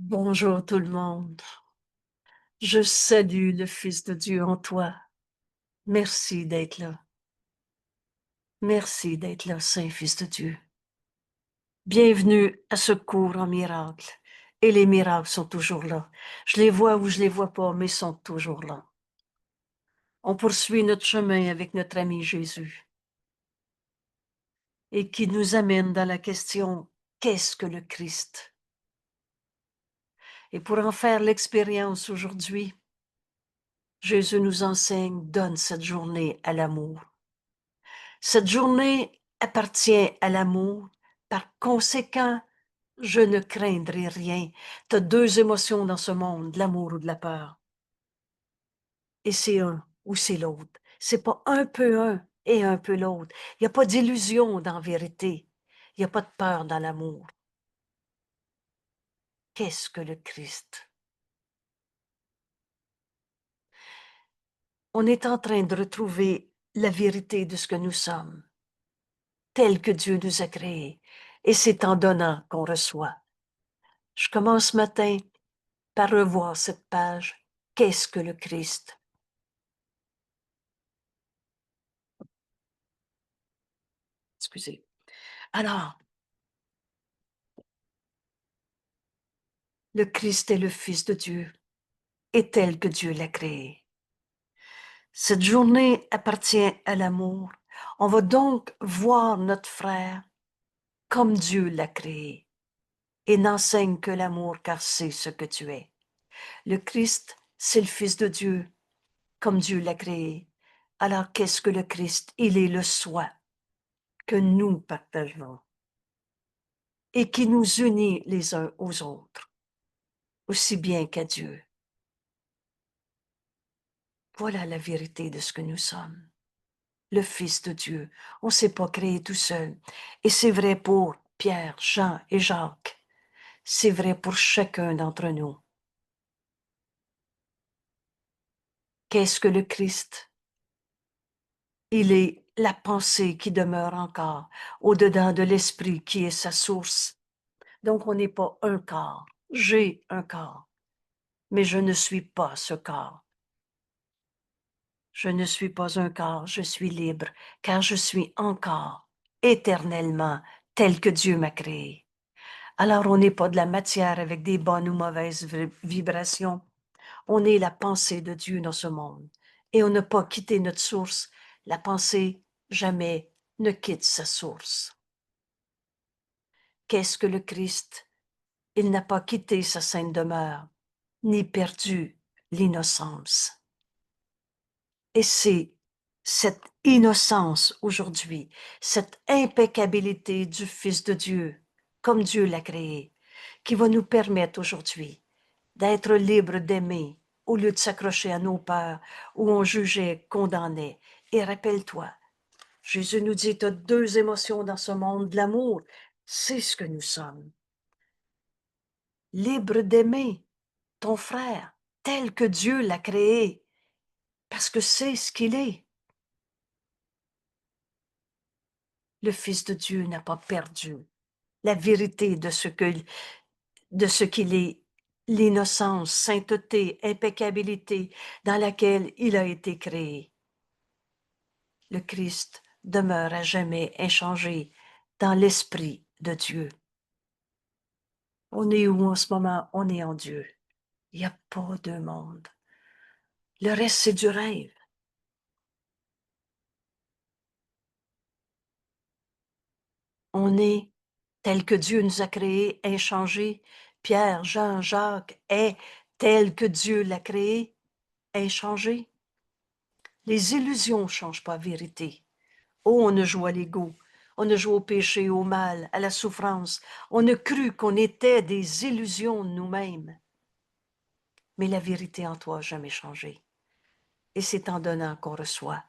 Bonjour tout le monde. Je salue le Fils de Dieu en toi. Merci d'être là. Merci d'être là, Saint-Fils de Dieu. Bienvenue à ce cours en miracle. Et les miracles sont toujours là. Je les vois ou je les vois pas, mais ils sont toujours là. On poursuit notre chemin avec notre ami Jésus et qui nous amène dans la question: qu'est-ce que le Christ? Et pour en faire l'expérience aujourd'hui, Jésus nous enseigne: donne cette journée à l'amour. Cette journée appartient à l'amour. Par conséquent, je ne craindrai rien. Tu as deux émotions dans ce monde, l'amour ou de la peur. Et c'est un ou c'est l'autre. C'est pas un peu un et un peu l'autre. Il n'y a pas d'illusion dans la vérité. Il n'y a pas de peur dans l'amour. Qu'est-ce que le Christ? On est en train de retrouver la vérité de ce que nous sommes, tel que Dieu nous a créés. Et c'est en donnant qu'on reçoit. Je commence ce matin par revoir cette page. Qu'est-ce que le Christ? Excusez. Alors, le Christ est le Fils de Dieu, et tel que Dieu l'a créé. Cette journée appartient à l'amour. On va donc voir notre frère comme Dieu l'a créé, et n'enseigne que l'amour, car c'est ce que tu es. Le Christ, c'est le Fils de Dieu, comme Dieu l'a créé. Alors, qu'est-ce que le Christ? Il est le soi que nous partageons et qui nous unit les uns aux autres, aussi bien qu'à Dieu. Voilà la vérité de ce que nous sommes. Le Fils de Dieu. On ne s'est pas créé tout seul. Et c'est vrai pour Pierre, Jean et Jacques. C'est vrai pour chacun d'entre nous. Qu'est-ce que le Christ? Il est la pensée qui demeure encore au-dedans de l'esprit qui est sa source. Donc on n'est pas un corps. J'ai un corps, mais je ne suis pas ce corps. Je ne suis pas un corps, je suis libre, car je suis encore éternellement tel que Dieu m'a créé. Alors on n'est pas de la matière avec des bonnes ou mauvaises vibrations. On est la pensée de Dieu dans ce monde. Et on n'a pas quitté notre source. La pensée, jamais, ne quitte sa source. Qu'est-ce que le Christ? Il n'a pas quitté sa sainte demeure, ni perdu l'innocence. Et c'est cette innocence aujourd'hui, cette impeccabilité du Fils de Dieu, comme Dieu l'a créé, qui va nous permettre aujourd'hui d'être libres d'aimer au lieu de s'accrocher à nos peurs où on jugeait, condamnait. Et rappelle-toi, Jésus nous dit, tu as deux émotions dans ce monde, l'amour, c'est ce que nous sommes. Libre d'aimer ton frère tel que Dieu l'a créé, parce que c'est ce qu'il est. Le Fils de Dieu n'a pas perdu la vérité de ce qu'il est, l'innocence, sainteté, impeccabilité dans laquelle il a été créé. Le Christ demeure à jamais inchangé dans l'esprit de Dieu. On est où en ce moment? On est en Dieu. Il n'y a pas de monde. Le reste, c'est du rêve. On est tel que Dieu nous a créés, inchangés. Pierre, Jean, Jacques est tel que Dieu l'a créé, inchangé. Les illusions ne changent pas la vérité. Oh, on a joué à l'ego, on a joué au péché, au mal, à la souffrance. On a cru qu'on était des illusions de nous-mêmes. Mais la vérité en toi n'a jamais changé. Et c'est en donnant qu'on reçoit.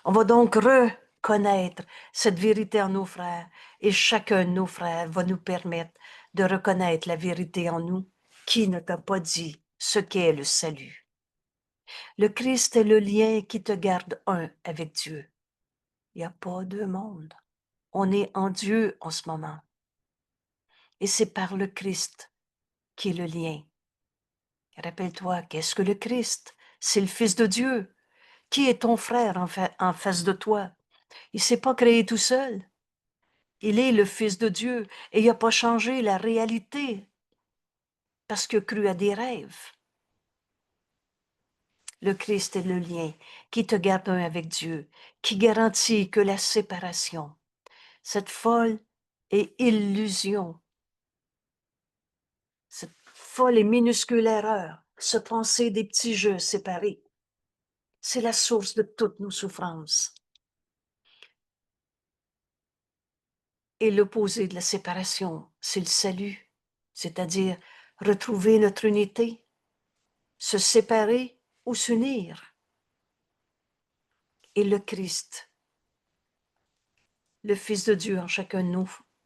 On va donc reconnaître cette vérité en nos frères, et chacun de nos frères va nous permettre de reconnaître la vérité en nous, qui ne t'a pas dit ce qu'est le salut. Le Christ est le lien qui te garde un avec Dieu. Il n'y a pas de monde. On est en Dieu en ce moment. Et c'est par le Christ qui est le lien. Rappelle-toi, qu'est-ce que le Christ? C'est le Fils de Dieu. Qui est ton frère en face de toi? Il ne s'est pas créé tout seul. Il est le Fils de Dieu et il n'a pas changé la réalité parce qu'il a cru à des rêves. Le Christ est le lien qui te garde un avec Dieu, qui garantit que la séparation, cette folle et illusion, cette folle et minuscule erreur, se penser des petits jeux séparés, c'est la source de toutes nos souffrances. Et l'opposé de la séparation, c'est le salut, c'est-à-dire retrouver notre unité, se séparer ou s'unir. Et le Christ, le Fils de Dieu en chacun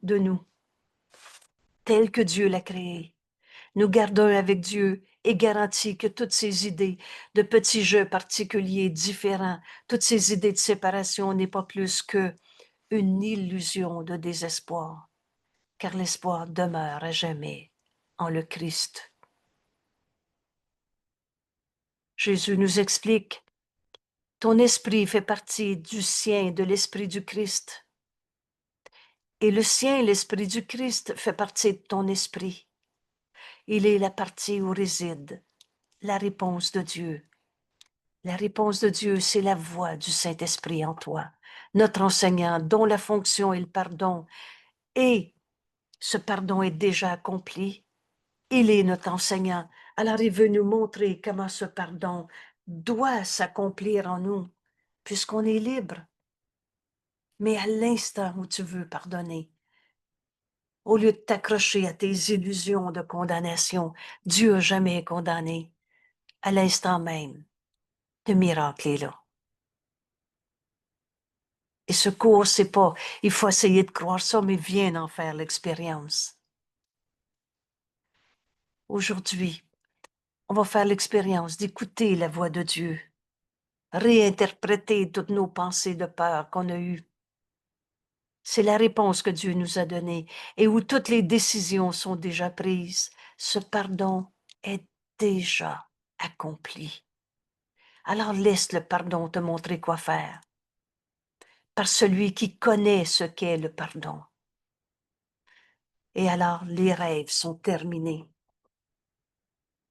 de nous, tel que Dieu l'a créé, nous gardons avec Dieu et garantit que toutes ces idées de petits jeux particuliers, différents, toutes ces idées de séparation n'est pas plus que une illusion de désespoir, car l'espoir demeure à jamais en le Christ. Jésus nous explique, ton esprit fait partie du sien, de l'esprit du Christ. Et le sien, l'esprit du Christ, fait partie de ton esprit. Il est la partie où réside la réponse de Dieu. La réponse de Dieu, c'est la voix du Saint-Esprit en toi, notre enseignant, dont la fonction est le pardon. Et ce pardon est déjà accompli. Il est notre enseignant. Alors il veut nous montrer comment ce pardon doit s'accomplir en nous, puisqu'on est libre. Mais à l'instant où tu veux pardonner, au lieu de t'accrocher à tes illusions de condamnation, Dieu n'a jamais condamné. À l'instant même, le miracle est là. Et ce cours, c'est pas, il faut essayer de croire ça, mais viens en faire l'expérience. Aujourd'hui, on va faire l'expérience d'écouter la voix de Dieu, réinterpréter toutes nos pensées de peur qu'on a eues. C'est la réponse que Dieu nous a donnée et où toutes les décisions sont déjà prises. Ce pardon est déjà accompli. Alors laisse le pardon te montrer quoi faire, par celui qui connaît ce qu'est le pardon. Et alors les rêves sont terminés.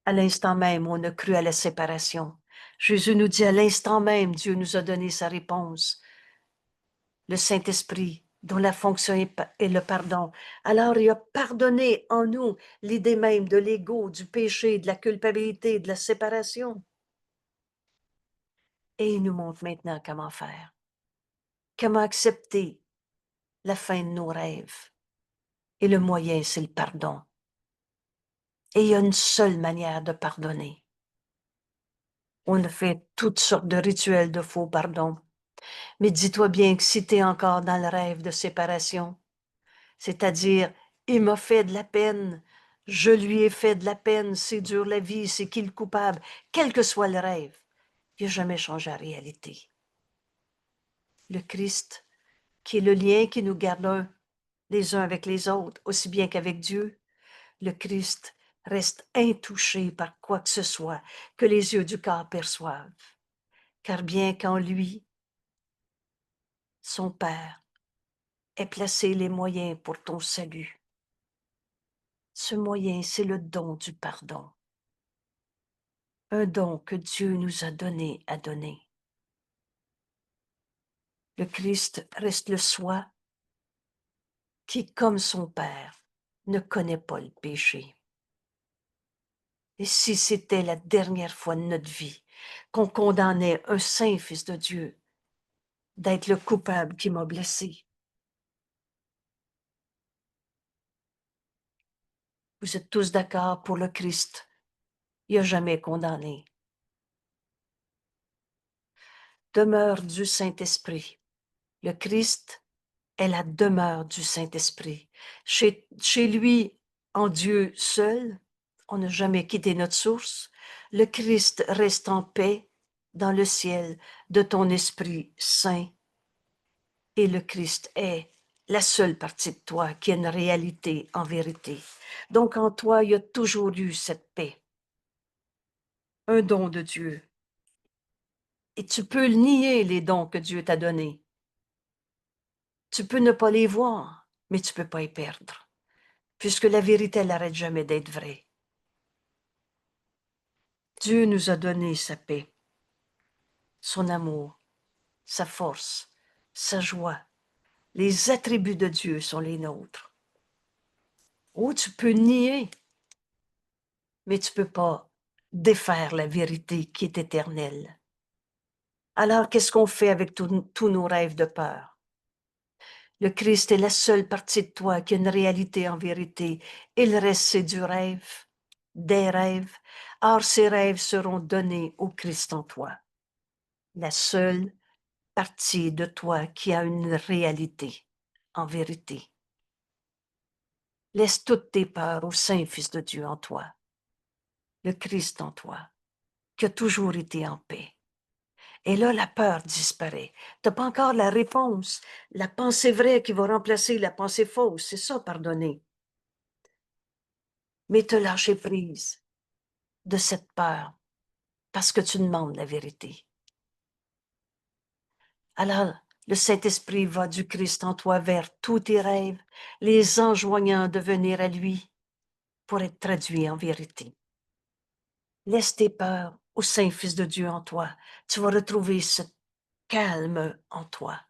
À l'instant même, on a cru à la séparation. Jésus nous dit à l'instant même, Dieu nous a donné sa réponse. Le Saint-Esprit, dont la fonction est le pardon. Alors il a pardonné en nous l'idée même de l'ego, du péché, de la culpabilité, de la séparation. Et il nous montre maintenant comment faire. Comment accepter la fin de nos rêves. Et le moyen, c'est le pardon. Et il y a une seule manière de pardonner. On a fait toutes sortes de rituels de faux pardon. Mais dis-toi bien que si tu es encore dans le rêve de séparation, c'est-à-dire, il m'a fait de la peine, je lui ai fait de la peine, c'est dur la vie, c'est qui le coupable, quel que soit le rêve, il n'a jamais changé la réalité. Le Christ, qui est le lien qui nous garde les uns avec les autres, aussi bien qu'avec Dieu, le Christ reste intouché par quoi que ce soit que les yeux du corps perçoivent. Car bien qu'en lui, son Père ait placé les moyens pour ton salut, ce moyen, c'est le don du pardon. Un don que Dieu nous a donné à donner. Le Christ reste le soi qui, comme son Père, ne connaît pas le péché. Et si c'était la dernière fois de notre vie qu'on condamnait un saint Fils de Dieu d'être le coupable qui m'a blessé, vous êtes tous d'accord pour le Christ. Il n'a jamais condamné. Demeure du Saint-Esprit. Le Christ est la demeure du Saint-Esprit. Chez lui, en Dieu seul, on n'a jamais quitté notre source. Le Christ reste en paix dans le ciel de ton Esprit Saint. Et le Christ est la seule partie de toi qui est une réalité en vérité. Donc en toi, il y a toujours eu cette paix, un don de Dieu. Et tu peux nier les dons que Dieu t'a donnés. Tu peux ne pas les voir, mais tu peux pas y perdre, puisque la vérité, elle n'arrête jamais d'être vraie. Dieu nous a donné sa paix, son amour, sa force, sa joie. Les attributs de Dieu sont les nôtres. Oh, tu peux nier, mais tu peux pas défaire la vérité qui est éternelle. Alors, qu'est-ce qu'on fait avec tous nos rêves de peur? Le Christ est la seule partie de toi qui a une réalité en vérité. Et le reste, c'est du rêve, des rêves. Or, ces rêves seront donnés au Christ en toi. La seule partie de toi qui a une réalité en vérité. Laisse toutes tes peurs au Saint-Fils de Dieu en toi, le Christ en toi, qui a toujours été en paix. Et là, la peur disparaît. Tu n'as pas encore la réponse. La pensée vraie qui va remplacer la pensée fausse. C'est ça, pardonner. Mais te lâcher prise de cette peur parce que tu demandes la vérité. Alors, le Saint-Esprit va du Christ en toi vers tous tes rêves, les enjoignant de venir à lui pour être traduits en vérité. Laisse tes peurs au Saint-Fils de Dieu en toi. Tu vas retrouver ce calme en toi.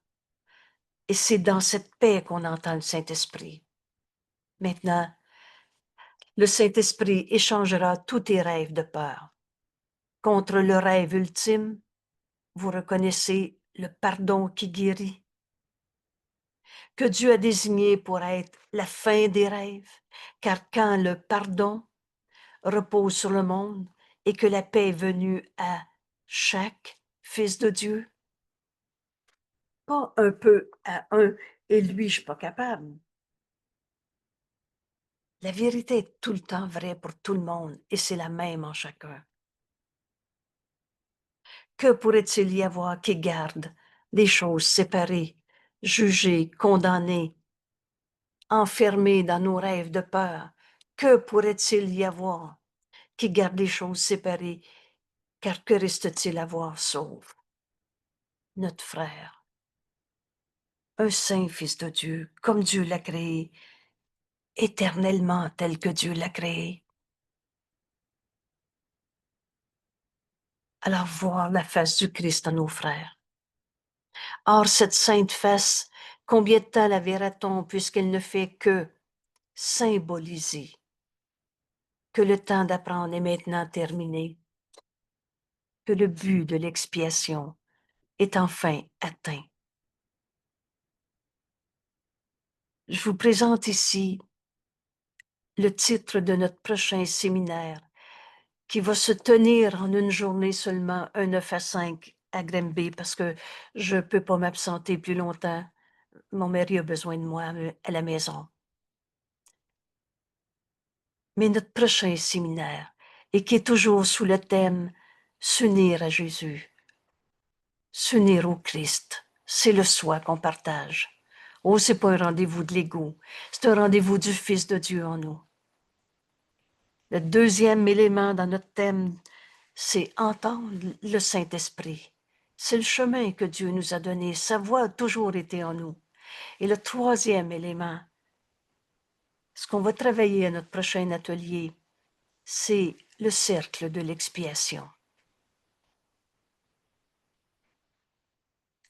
Et c'est dans cette paix qu'on entend le Saint-Esprit. Maintenant, le Saint-Esprit échangera tous tes rêves de peur contre le rêve ultime. Vous reconnaissez le pardon qui guérit, que Dieu a désigné pour être la fin des rêves, car quand le pardon repose sur le monde et que la paix est venue à chaque fils de Dieu, pas un peu à un, et lui, je suis pas capable. La vérité est tout le temps vraie pour tout le monde et c'est la même en chacun. Que pourrait-il y avoir qui garde les choses séparées, jugées, condamnées, enfermées dans nos rêves de peur? Que pourrait-il y avoir qui garde les choses séparées? Car que reste-t-il à voir sauf notre frère, un saint fils de Dieu, comme Dieu l'a créé, éternellement tel que Dieu l'a créé. Alors voir la face du Christ en nos frères. Or, cette sainte face, combien de temps la verra-t-on puisqu'elle ne fait que symboliser que le temps d'apprendre est maintenant terminé, que le but de l'expiation est enfin atteint. Je vous présente ici le titre de notre prochain séminaire qui va se tenir en une journée seulement, un 9 à 5 à Granby, parce que je ne peux pas m'absenter plus longtemps. Mon mari a besoin de moi à la maison. Mais notre prochain séminaire, et qui est toujours sous le thème « S'unir à Jésus », s'unir au Christ, c'est le soi qu'on partage. Oh, c'est pas un rendez-vous de l'ego, c'est un rendez-vous du Fils de Dieu en nous. Le deuxième élément dans notre thème, c'est entendre le Saint-Esprit. C'est le chemin que Dieu nous a donné. Sa voix a toujours été en nous. Et le troisième élément, ce qu'on va travailler à notre prochain atelier, c'est le cercle de l'expiation.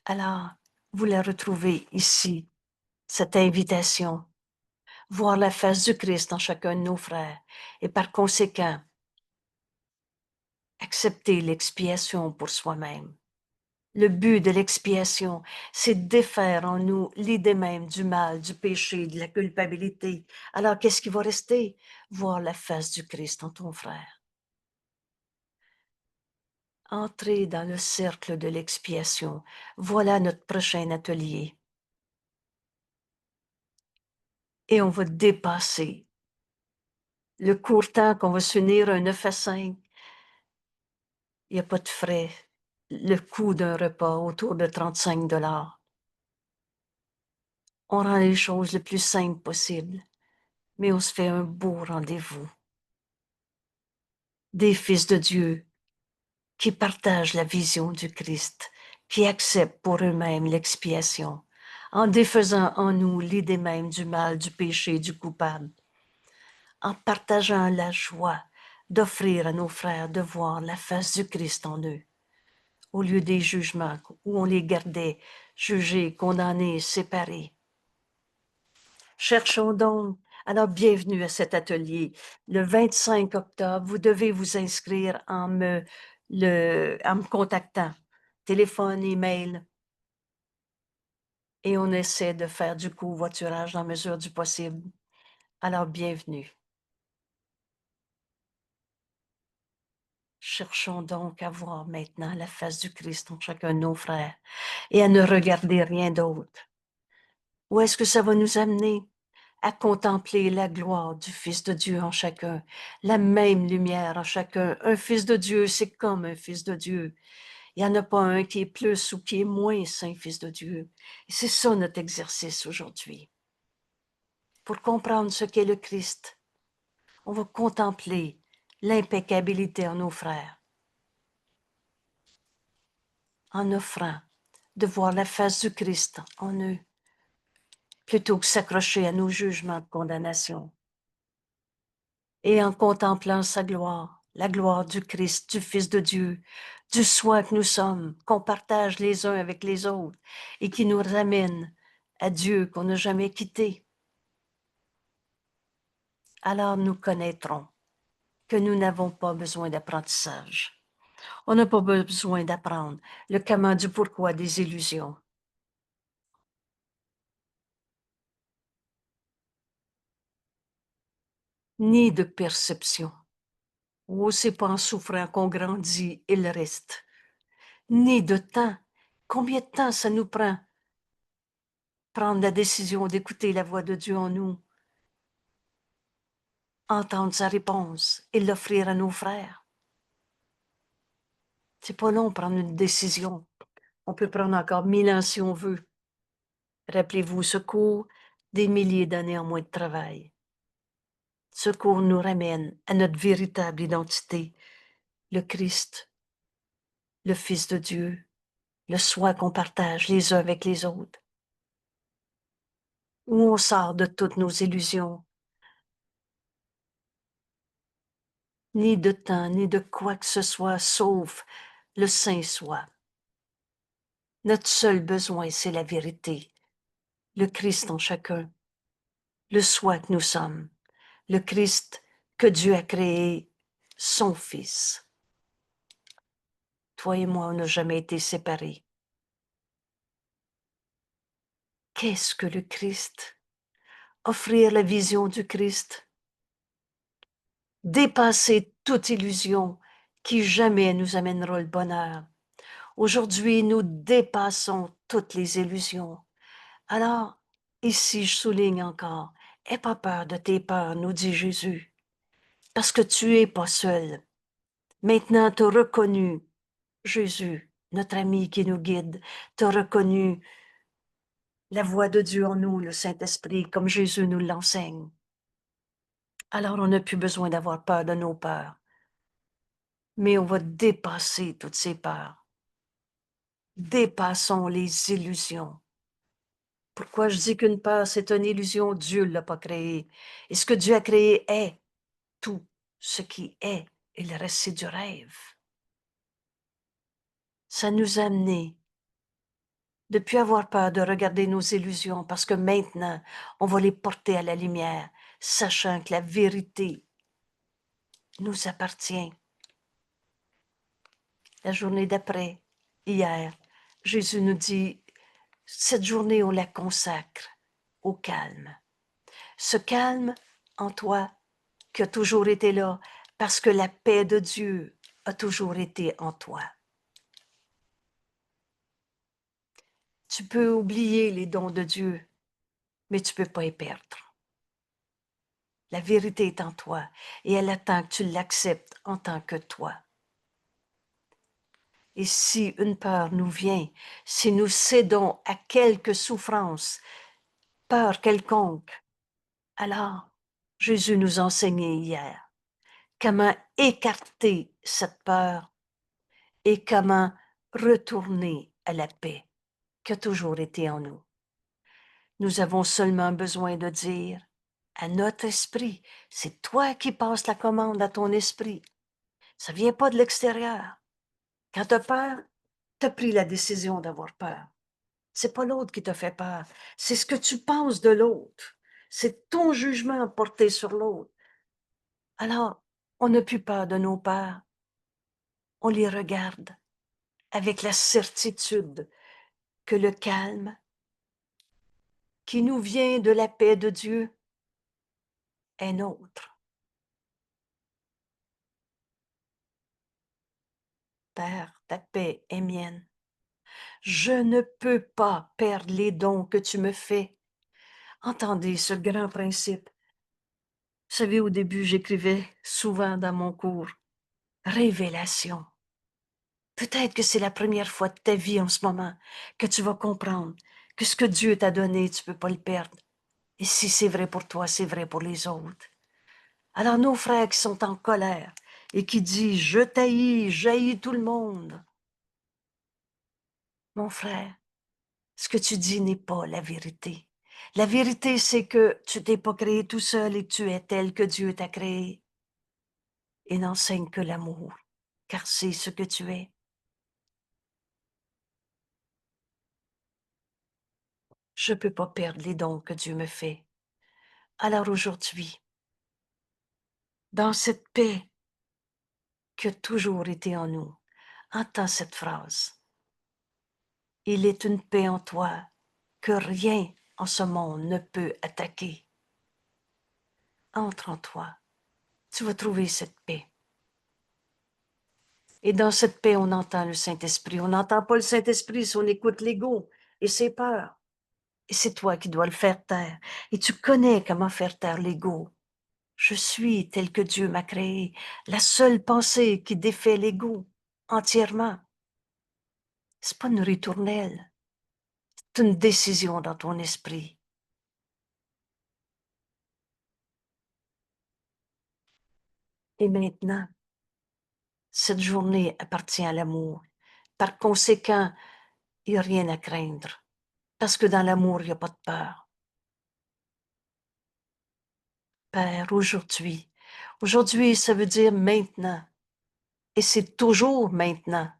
Alors, vous la retrouvez ici, cette invitation, voir la face du Christ en chacun de nos frères et par conséquent, accepter l'expiation pour soi-même. Le but de l'expiation, c'est de défaire en nous l'idée même du mal, du péché, de la culpabilité. Alors, qu'est-ce qui va rester? Voir la face du Christ en ton frère. Entrer dans le cercle de l'expiation. Voilà notre prochain atelier. Et on va dépasser le court temps qu'on va s'unir un 9 à 5. Il n'y a pas de frais. Le coût d'un repas autour de 35 $. On rend les choses le plus simples possible, mais on se fait un beau rendez-vous. Des fils de Dieu qui partagent la vision du Christ, qui acceptent pour eux-mêmes l'expiation, en défaisant en nous l'idée même du mal, du péché, du coupable, en partageant la joie d'offrir à nos frères de voir la face du Christ en eux, au lieu des jugements où on les gardait jugés, condamnés, séparés. Cherchons donc. Alors, bienvenue à cet atelier. Le 25 octobre, vous devez vous inscrire en me contactant. Téléphone, email. Et on essaie de faire du covoiturage dans la mesure du possible. Alors, bienvenue. Cherchons donc à voir maintenant la face du Christ en chacun de nos frères et à ne regarder rien d'autre. Où est-ce que ça va nous amener? À contempler la gloire du Fils de Dieu en chacun, la même lumière en chacun. Un Fils de Dieu, c'est comme un Fils de Dieu. Il n'y en a pas un qui est plus ou qui est moins saint Fils de Dieu. Et c'est ça notre exercice aujourd'hui. Pour comprendre ce qu'est le Christ, on va contempler l'impeccabilité en nos frères, en offrant de voir la face du Christ en eux, plutôt que s'accrocher à nos jugements de condamnation. Et en contemplant sa gloire, la gloire du Christ, du Fils de Dieu, du soi que nous sommes, qu'on partage les uns avec les autres et qui nous ramène à Dieu qu'on n'a jamais quitté, alors nous connaîtrons que nous n'avons pas besoin d'apprentissage. On n'a pas besoin d'apprendre le comment du pourquoi des illusions. Ni de perception. Oh, c'est pas en souffrant qu'on grandit et le reste. Ni de temps. Combien de temps ça nous prend? Prendre la décision d'écouter la voix de Dieu en nous, entendre sa réponse et l'offrir à nos frères. C'est pas long prendre une décision. On peut prendre encore 1000 ans si on veut. Rappelez-vous, ce cours des milliers d'années en moins de travail. Ce cours nous ramène à notre véritable identité, le Christ, le Fils de Dieu, le soi qu'on partage les uns avec les autres, où on sort de toutes nos illusions, ni de temps, ni de quoi que ce soit, sauf le Saint Soi. Notre seul besoin, c'est la vérité, le Christ en chacun, le soi que nous sommes, le Christ que Dieu a créé, son Fils. Toi et moi, on n'a jamais été séparés. Qu'est-ce que le Christ? Offrir la vision du Christ, dépasser toute illusion qui jamais nous amènera le bonheur. Aujourd'hui, nous dépassons toutes les illusions. Alors, ici, je souligne encore, aie pas peur de tes peurs, nous dit Jésus, parce que tu es pas seul. Maintenant, tu as reconnu Jésus, notre ami qui nous guide, tu as reconnu la voix de Dieu en nous, le Saint-Esprit, comme Jésus nous l'enseigne. Alors, on n'a plus besoin d'avoir peur de nos peurs, mais on va dépasser toutes ces peurs. Dépassons les illusions. Pourquoi je dis qu'une peur, c'est une illusion? Dieu ne l'a pas créée. Et ce que Dieu a créé est tout ce qui est, et le reste, c'est du rêve. Ça nous a amené de ne plus avoir peur de regarder nos illusions, parce que maintenant, on va les porter à la lumière, sachant que la vérité nous appartient. La journée d'après, hier, Jésus nous dit, cette journée, on la consacre au calme. Ce calme en toi qui a toujours été là, parce que la paix de Dieu a toujours été en toi. Tu peux oublier les dons de Dieu, mais tu ne peux pas y perdre. La vérité est en toi et elle attend que tu l'acceptes en tant que toi. Et si une peur nous vient, si nous cédons à quelque souffrance, peur quelconque. Alors, Jésus nous a enseigné hier comment écarter cette peur et comment retourner à la paix qui a toujours été en nous. Nous avons seulement besoin de dire à notre esprit, c'est toi qui passes la commande à ton esprit. Ça vient pas de l'extérieur. Quand tu as peur, tu as pris la décision d'avoir peur. C'est pas l'autre qui te fait peur. C'est ce que tu penses de l'autre. C'est ton jugement porté sur l'autre. Alors, on n'a plus peur de nos peurs. On les regarde avec la certitude que le calme qui nous vient de la paix de Dieu est nôtre. Père, ta paix est mienne. Je ne peux pas perdre les dons que tu me fais. Entendez ce grand principe. Vous savez, au début, j'écrivais souvent dans mon cours, révélation. Peut-être que c'est la première fois de ta vie en ce moment que tu vas comprendre que ce que Dieu t'a donné, tu ne peux pas le perdre. Et si c'est vrai pour toi, c'est vrai pour les autres. Alors nos frères qui sont en colère et qui disent « Je t'haïs, j'haïs tout le monde », mon frère, ce que tu dis n'est pas la vérité. La vérité, c'est que tu t'es pas créé tout seul et que tu es tel que Dieu t'a créé. Et n'enseigne que l'amour, car c'est ce que tu es. Je ne peux pas perdre les dons que Dieu me fait. Alors aujourd'hui, dans cette paix qui a toujours été en nous, entends cette phrase. Il est une paix en toi que rien en ce monde ne peut attaquer. Entre en toi, tu vas trouver cette paix. Et dans cette paix, on entend le Saint-Esprit. On n'entend pas le Saint-Esprit si on écoute l'ego et ses peurs. Et c'est toi qui dois le faire taire. Et tu connais comment faire taire l'ego. Je suis tel que Dieu m'a créé. La seule pensée qui défait l'ego entièrement, c'est pas une ritournelle. C'est une décision dans ton esprit. Et maintenant, cette journée appartient à l'amour. Par conséquent, il n'y a rien à craindre. Parce que dans l'amour, il n'y a pas de peur. Père, aujourd'hui, ça veut dire maintenant. Et c'est toujours maintenant.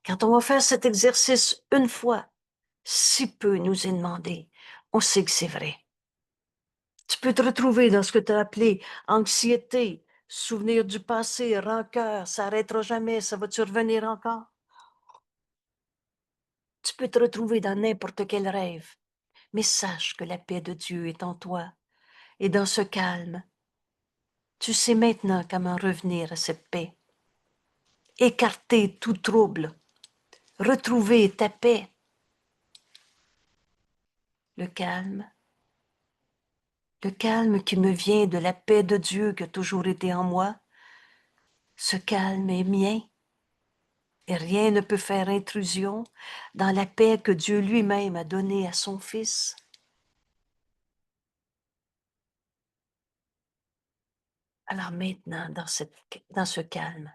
Quand on va faire cet exercice une fois, si peu nous est demandé, on sait que c'est vrai. Tu peux te retrouver dans ce que tu as appelé anxiété, souvenir du passé, rancœur, ça n'arrêtera jamais, ça va te revenir encore. Tu peux te retrouver dans n'importe quel rêve, mais sache que la paix de Dieu est en toi. Et dans ce calme, tu sais maintenant comment revenir à cette paix. Écarter tout trouble, retrouver ta paix. Le calme qui me vient de la paix de Dieu qui a toujours été en moi, ce calme est mien. Et rien ne peut faire intrusion dans la paix que Dieu lui-même a donnée à son Fils. Alors maintenant, dans ce calme,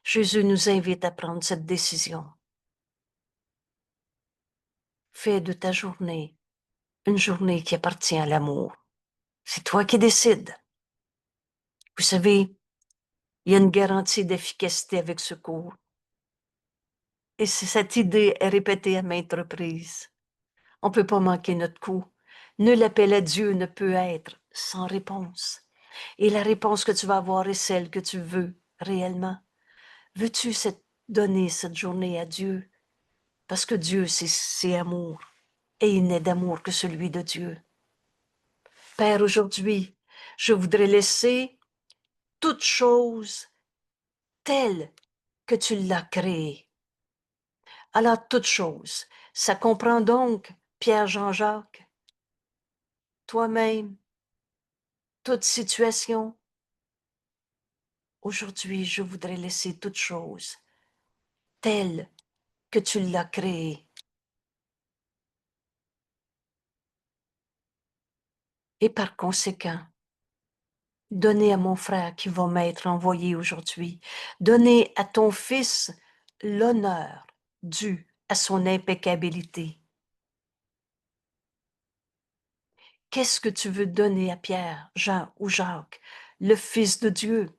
Jésus nous invite à prendre cette décision. Fais de ta journée une journée qui appartient à l'amour. C'est toi qui décides. Vous savez, il y a une garantie d'efficacité avec ce cours. Et cette idée est répétée à maintes reprises. On ne peut pas manquer notre coup. Nul appel à Dieu ne peut être sans réponse. Et la réponse que tu vas avoir est celle que tu veux réellement. Veux-tu donner cette journée à Dieu? Parce que Dieu, c'est amour. Et il n'est d'amour que celui de Dieu. Père, aujourd'hui, je voudrais laisser toute chose telle que tu l'as créée. Alors, toute chose, ça comprend donc Pierre Jean-Jacques, toi-même, toute situation. Aujourd'hui, je voudrais laisser toute chose telle que tu l'as créée. Et par conséquent, donnez à mon frère qui va m'être envoyé aujourd'hui, donnez à ton fils l'honneur dû à son impeccabilité. Qu'est-ce que tu veux donner à Pierre, Jean ou Jacques, le Fils de Dieu,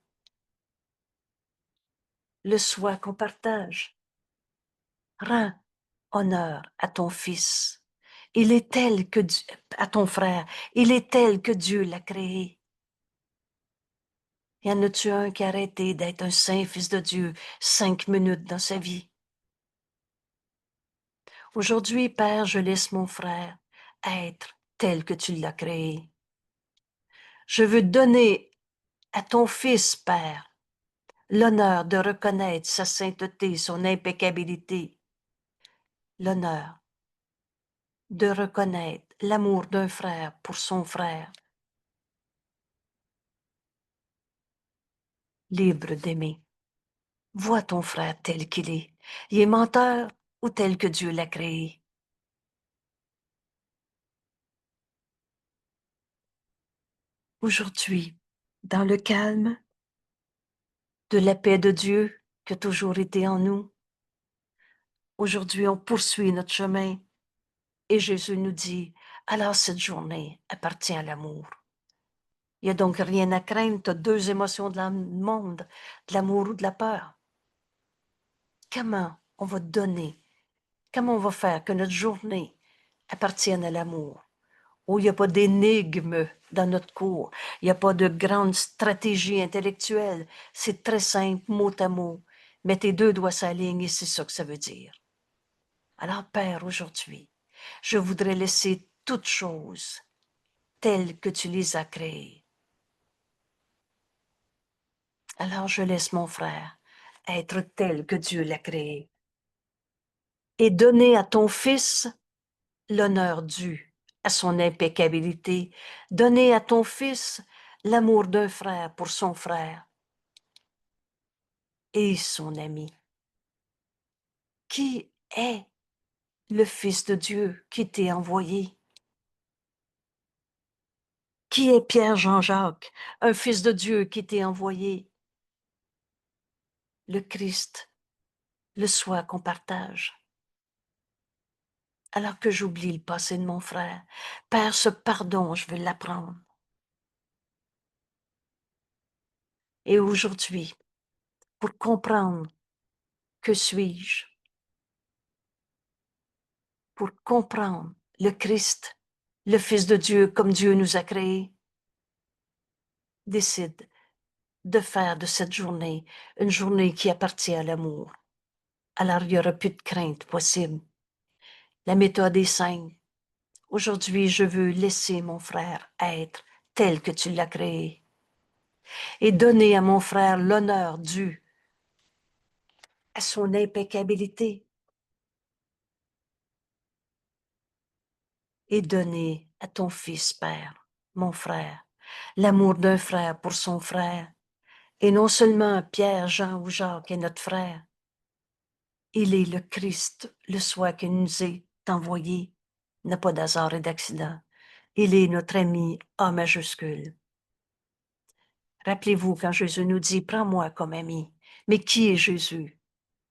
le soi qu'on partage? Rends honneur à ton fils. Il est tel que Dieu, à ton frère, il est tel que Dieu l'a créé. Y en a-tu un qui a arrêté d'être un saint fils de Dieu 5 minutes dans sa vie? Aujourd'hui, Père, je laisse mon frère être tel que tu l'as créé. Je veux donner à ton fils, Père, l'honneur de reconnaître sa sainteté, son impeccabilité, l'honneur de reconnaître l'amour d'un frère pour son frère, libre d'aimer. Vois ton frère tel qu'il est. Il est menteur ou tel que Dieu l'a créé. Aujourd'hui, dans le calme de la paix de Dieu qui a toujours été en nous, aujourd'hui on poursuit notre chemin et Jésus nous dit, alors cette journée appartient à l'amour. Il n'y a donc rien à craindre, tu as deux émotions de le monde, de l'amour ou de la peur. Comment on va donner, comment on va faire que notre journée appartienne à l'amour? Où il n'y a pas d'énigmes dans notre cours, il n'y a pas de grande stratégie intellectuelle. C'est très simple, mot à mot. Mets tes deux doigts sur la ligne et c'est ça que ça veut dire. Alors, Père, aujourd'hui, je voudrais laisser toutes choses telles que tu les as créées. Alors, je laisse mon frère être tel que Dieu l'a créé et donner à ton Fils l'honneur dû à son impeccabilité, donner à ton Fils l'amour d'un frère pour son frère et son ami. Qui est le Fils de Dieu qui t'est envoyé? Qui est Pierre Jean-Jacques, un Fils de Dieu qui t'est envoyé? Le Christ, le soi qu'on partage. Alors que j'oublie le passé de mon frère, Père, ce pardon, je veux l'apprendre. Et aujourd'hui, pour comprendre que suis-je, pour comprendre le Christ, le Fils de Dieu comme Dieu nous a créés, décide de faire de cette journée une journée qui appartient à l'amour. Alors il n'y aura plus de crainte possible. La méthode est simple. Aujourd'hui, je veux laisser mon frère être tel que tu l'as créé et donner à mon frère l'honneur dû à son impeccabilité et donner à ton fils, Père, mon frère, l'amour d'un frère pour son frère. Et non seulement Pierre, Jean ou Jacques est notre frère, il est le Christ, le soi qui nous est envoyé, n'a pas d'hasard et d'accident. Il est notre ami A majuscule. Rappelez-vous quand Jésus nous dit, prends-moi comme ami. Mais qui est Jésus?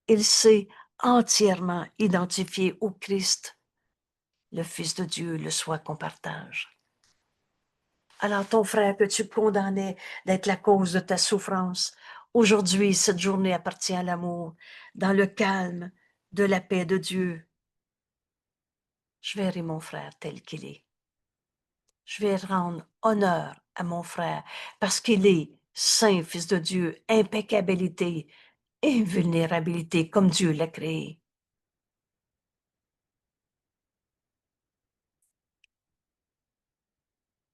Il s'est entièrement identifié au Christ, le Fils de Dieu, le soi qu'on partage. Alors ton frère que tu condamnais d'être la cause de ta souffrance, aujourd'hui, cette journée appartient à l'amour, dans le calme de la paix de Dieu. Je verrai mon frère tel qu'il est. Je vais rendre honneur à mon frère parce qu'il est saint Fils de Dieu, impeccabilité, invulnérabilité comme Dieu l'a créé.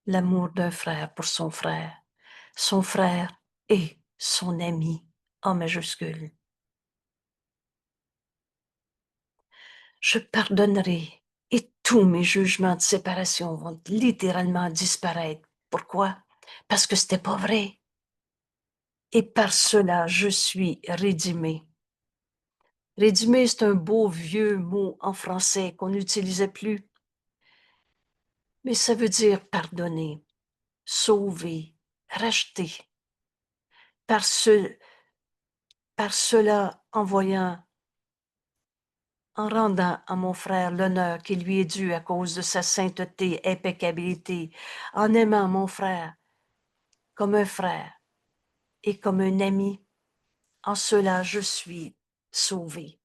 L'amour d'un frère pour son frère et son ami en majuscule. Je pardonnerai et tous mes jugements de séparation vont littéralement disparaître. Pourquoi? Parce que c'était pas vrai. Et par cela, je suis rédimé. Rédimé, c'est un beau vieux mot en français qu'on n'utilisait plus. Mais ça veut dire pardonner. sauvé, racheté, par, ce, par cela en rendant à mon frère l'honneur qui lui est dû à cause de sa sainteté, impeccabilité, en aimant mon frère comme un frère et comme un ami, en cela je suis sauvé,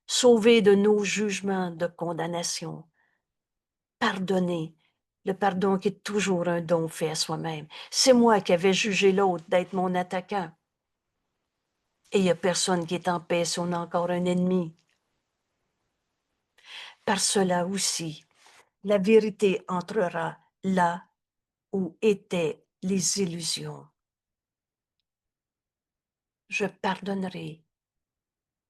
sauvé de nos jugements de condamnation, pardonné, le pardon qui est toujours un don fait à soi-même. C'est moi qui avais jugé l'autre d'être mon attaquant. Et il n'y a personne qui est en paix si on a encore un ennemi. Par cela aussi, la vérité entrera là où étaient les illusions. Je pardonnerai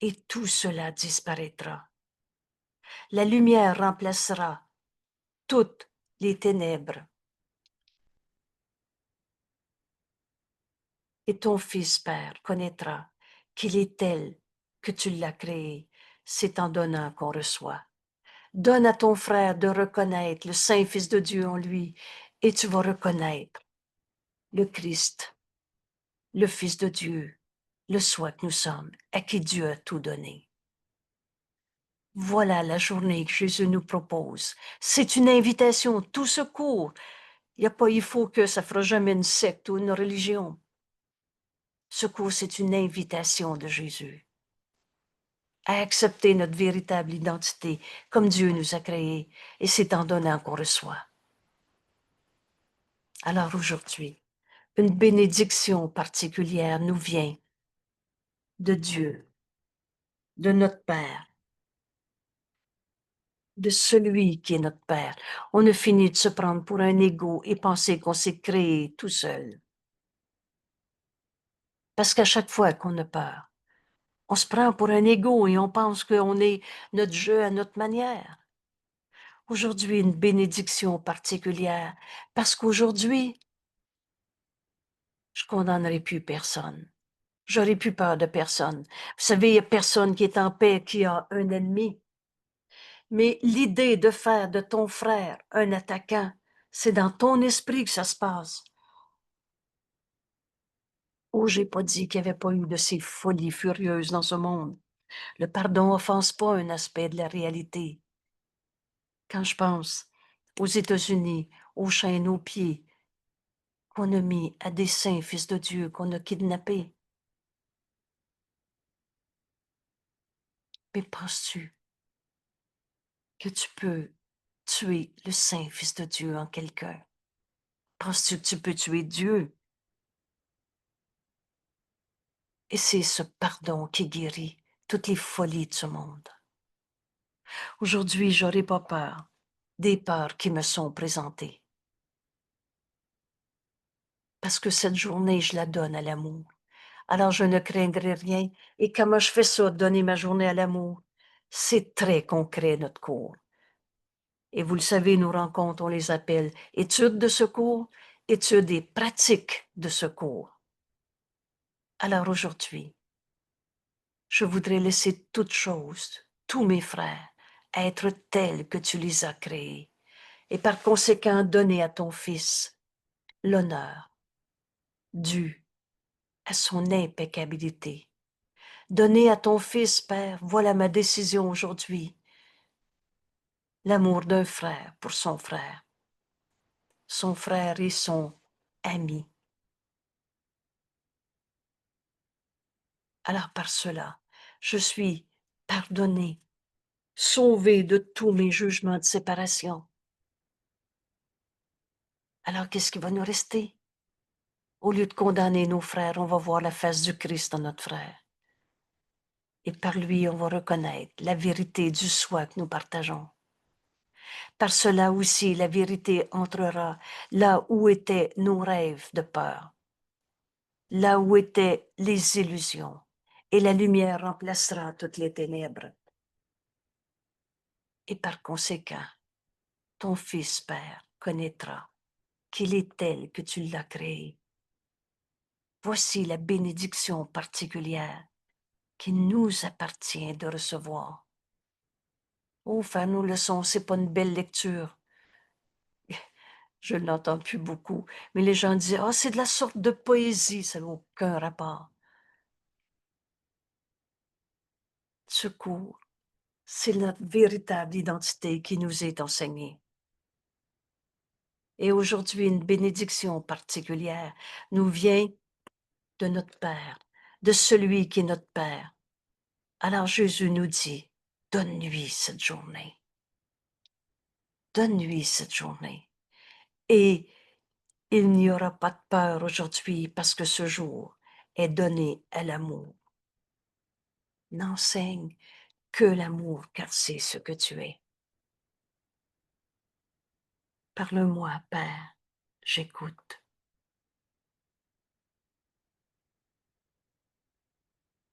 et tout cela disparaîtra. La lumière remplacera toutes les ténèbres. Et ton Fils, Père, connaîtra qu'il est tel que tu l'as créé. C'est en donnant qu'on reçoit. Donne à ton frère de reconnaître le Saint Fils de Dieu en lui, et tu vas reconnaître le Christ, le Fils de Dieu, le soi que nous sommes, à qui Dieu a tout donné. Voilà la journée que Jésus nous propose. C'est une invitation, tout secours. Il n'y a pas, il faut que ça ne fera jamais une secte ou une religion. Secours, c'est une invitation de Jésus à accepter notre véritable identité comme Dieu nous a créés, et c'est en donnant qu'on reçoit. Alors aujourd'hui, une bénédiction particulière nous vient de Dieu, de notre Père, de celui qui est notre Père. On a fini de se prendre pour un égo et penser qu'on s'est créé tout seul. Parce qu'à chaque fois qu'on a peur, on se prend pour un égo et on pense qu'on est notre jeu à notre manière. Aujourd'hui, une bénédiction particulière, parce qu'aujourd'hui, je condamnerai plus personne. J'aurai plus peur de personne. Vous savez, il n'y a personne qui est en paix, qui a un ennemi. Mais l'idée de faire de ton frère un attaquant, c'est dans ton esprit que ça se passe. Oh, j'ai pas dit qu'il n'y avait pas eu de ces folies furieuses dans ce monde. Le pardon offense pas un aspect de la réalité. Quand je pense aux États-Unis, aux chaînes aux pieds, qu'on a mis à des saints fils de Dieu, qu'on a kidnappés. Mais penses-tu que tu peux tuer le saint fils de Dieu en quelqu'un? Penses-tu que tu peux tuer Dieu? Et c'est ce pardon qui guérit toutes les folies de ce monde. Aujourd'hui, j'aurai pas peur des peurs qui me sont présentées. Parce que cette journée, je la donne à l'amour. Alors je ne craindrai rien. Et comment je fais ça, donner ma journée à l'amour? C'est très concret, notre cours. Et vous le savez, nos rencontres, on les appelle études de secours, études et pratiques de secours. Alors aujourd'hui, je voudrais laisser toutes choses, tous mes frères, être tels que tu les as créés, et par conséquent donner à ton Fils l'honneur dû à son impeccabilité. Donner à ton Fils, Père, voilà ma décision aujourd'hui, l'amour d'un frère pour son frère et son ami. Alors par cela, je suis pardonné, sauvé de tous mes jugements de séparation. Alors qu'est-ce qui va nous rester? Au lieu de condamner nos frères, on va voir la face du Christ en notre frère. Et par lui, on va reconnaître la vérité du soi que nous partageons. Par cela aussi, la vérité entrera là où étaient nos rêves de peur, là où étaient les illusions, et la lumière remplacera toutes les ténèbres. Et par conséquent, ton Fils, Père, connaîtra qu'il est tel que tu l'as créé. Voici la bénédiction particulière qui nous appartient de recevoir. Oh, faire nos leçons, c'est pas une belle lecture. Je ne l'entends plus beaucoup, mais les gens disaient: «Ah, c'est de la sorte de poésie», ça n'a aucun rapport. Secours, c'est notre véritable identité qui nous est enseignée. Et aujourd'hui, une bénédiction particulière nous vient de notre Père, de celui qui est notre Père. Alors Jésus nous dit: «Donne-lui cette journée. Donne-lui cette journée». Et il n'y aura pas de peur aujourd'hui parce que ce jour est donné à l'amour. N'enseigne que l'amour, car c'est ce que tu es. Parle-moi, Père, j'écoute.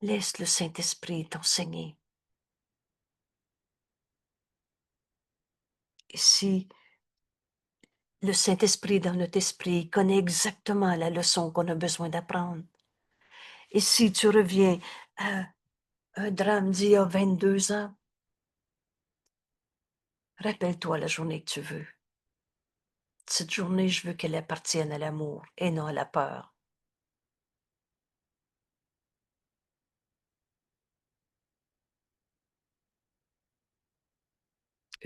Laisse le Saint-Esprit t'enseigner. Et si le Saint-Esprit dans notre esprit connaît exactement la leçon qu'on a besoin d'apprendre, et si tu reviens à un drame d'il y a 22 ans, rappelle-toi la journée que tu veux. Cette journée, je veux qu'elle appartienne à l'amour et non à la peur.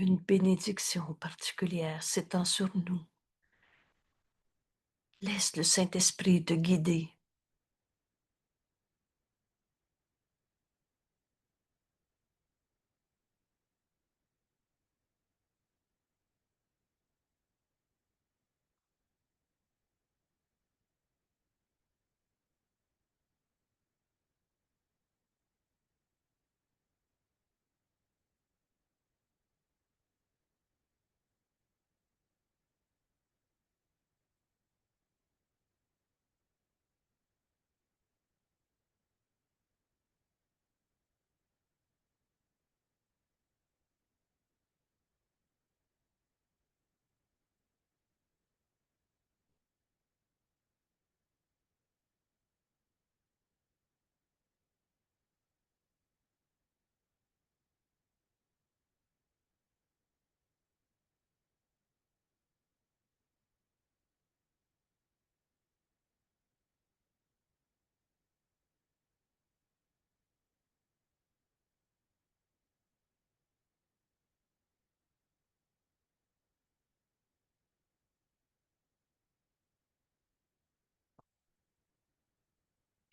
Une bénédiction particulière s'étend sur nous. Laisse le Saint-Esprit te guider.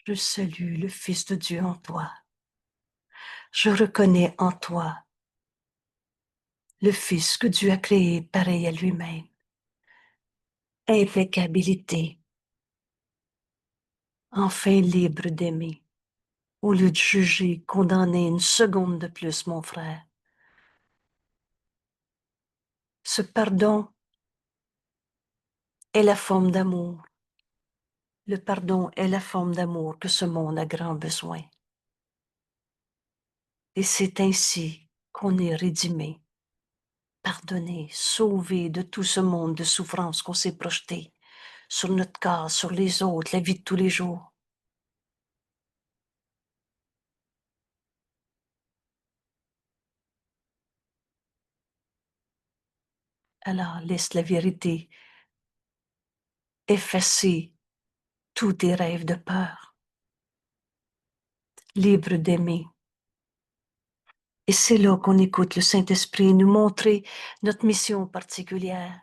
Je salue le Fils de Dieu en toi. Je reconnais en toi le Fils que Dieu a créé pareil à lui-même. Impeccabilité, enfin libre d'aimer, au lieu de juger, condamner une seconde de plus mon frère. Ce pardon est la forme d'amour. Le pardon est la forme d'amour que ce monde a grand besoin. Et c'est ainsi qu'on est rédimé, pardonné, sauvé de tout ce monde de souffrance qu'on s'est projeté sur notre corps, sur les autres, la vie de tous les jours. Alors laisse la vérité effacer tous tes rêves de peur, libre d'aimer. Et c'est là qu'on écoute le Saint-Esprit nous montrer notre mission particulière.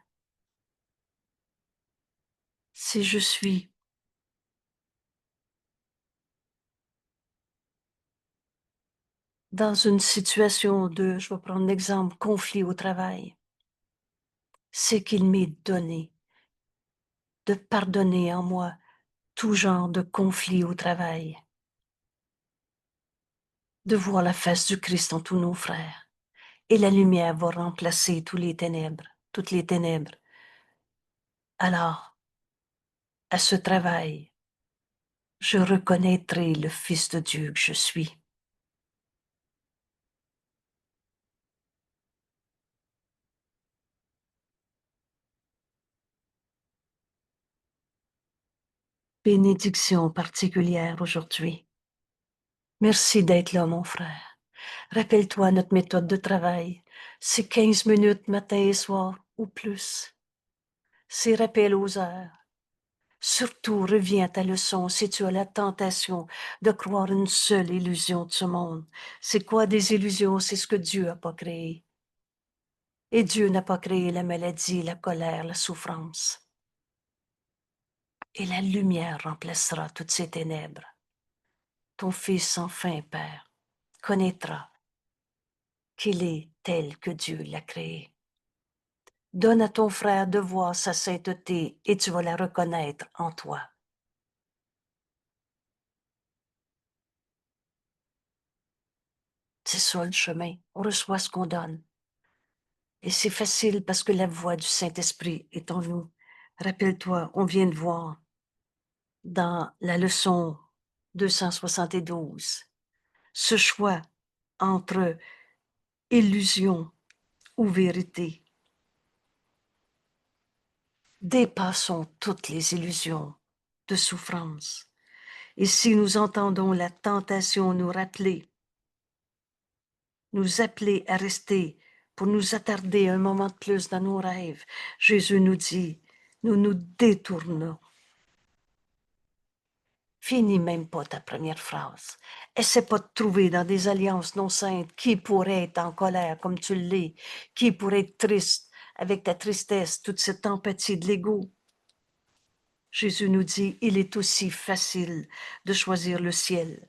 Si je suis dans une situation de, je vais prendre l'exemple, conflit au travail, c'est qu'il m'est donné de pardonner en moi tout genre de conflit au travail, de voir la face du Christ en tous nos frères. Et la lumière va remplacer toutes les ténèbres, toutes les ténèbres. Alors, à ce travail, je reconnaîtrai le Fils de Dieu que je suis. Bénédiction particulière aujourd'hui. Merci d'être là, mon frère. Rappelle-toi notre méthode de travail. C'est 15 minutes matin et soir ou plus. ces rappels aux heures. Surtout, reviens à ta leçon si tu as la tentation de croire une seule illusion de ce monde. C'est quoi des illusions? C'est ce que Dieu n'a pas créé. Et Dieu n'a pas créé la maladie, la colère, la souffrance. Et la lumière remplacera toutes ces ténèbres. Ton Fils, enfin, Père, connaîtra qu'il est tel que Dieu l'a créé. Donne à ton frère de voir sa sainteté et tu vas la reconnaître en toi. C'est ça le chemin. On reçoit ce qu'on donne. Et c'est facile parce que la voix du Saint-Esprit est en nous. Rappelle-toi, on vient de voir dans la leçon 272 ce choix entre illusion ou vérité. Dépassons toutes les illusions de souffrance. Et si nous entendons la tentation nous rappeler, nous appeler à rester pour nous attarder un moment de plus dans nos rêves, Jésus nous dit, nous nous détournons. Finis même pas ta première phrase. Essaie pas de trouver dans des alliances non saintes qui pourrait être en colère comme tu l'es, qui pourrait être triste avec ta tristesse, toute cette empathie de l'ego. Jésus nous dit, il est aussi facile de choisir le ciel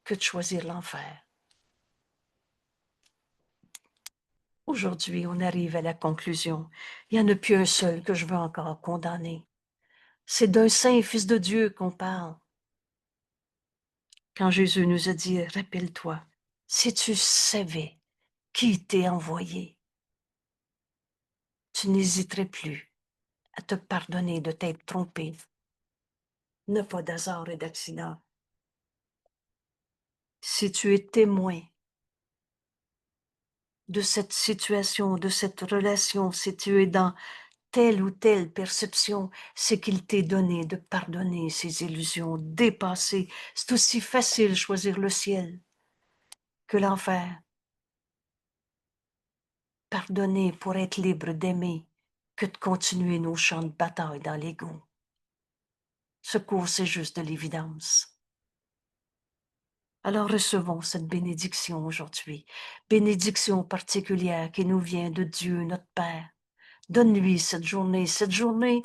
que de choisir l'enfer. Aujourd'hui, on arrive à la conclusion. Il n'y en a plus un seul que je veux encore condamner. C'est d'un saint Fils de Dieu qu'on parle. Quand Jésus nous a dit, rappelle-toi, si tu savais qui t'est envoyé, tu n'hésiterais plus à te pardonner de t'être trompé. Ne pas d'hasard et d'accident. Si tu es témoin de cette situation, de cette relation, si tu es dans telle ou telle perception, c'est qu'il t'est donné de pardonner ces illusions, dépasser. C'est aussi facile choisir le ciel que l'enfer. Pardonner pour être libre d'aimer que de continuer nos champs de bataille dans l'ego. Ce cours, c'est juste de l'évidence. Alors recevons cette bénédiction aujourd'hui, bénédiction particulière qui nous vient de Dieu, notre Père. Donne-lui cette journée. Cette journée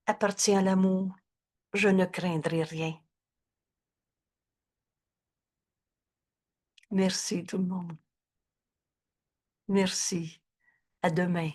appartient à l'amour. Je ne craindrai rien. Merci tout le monde. Merci. À demain.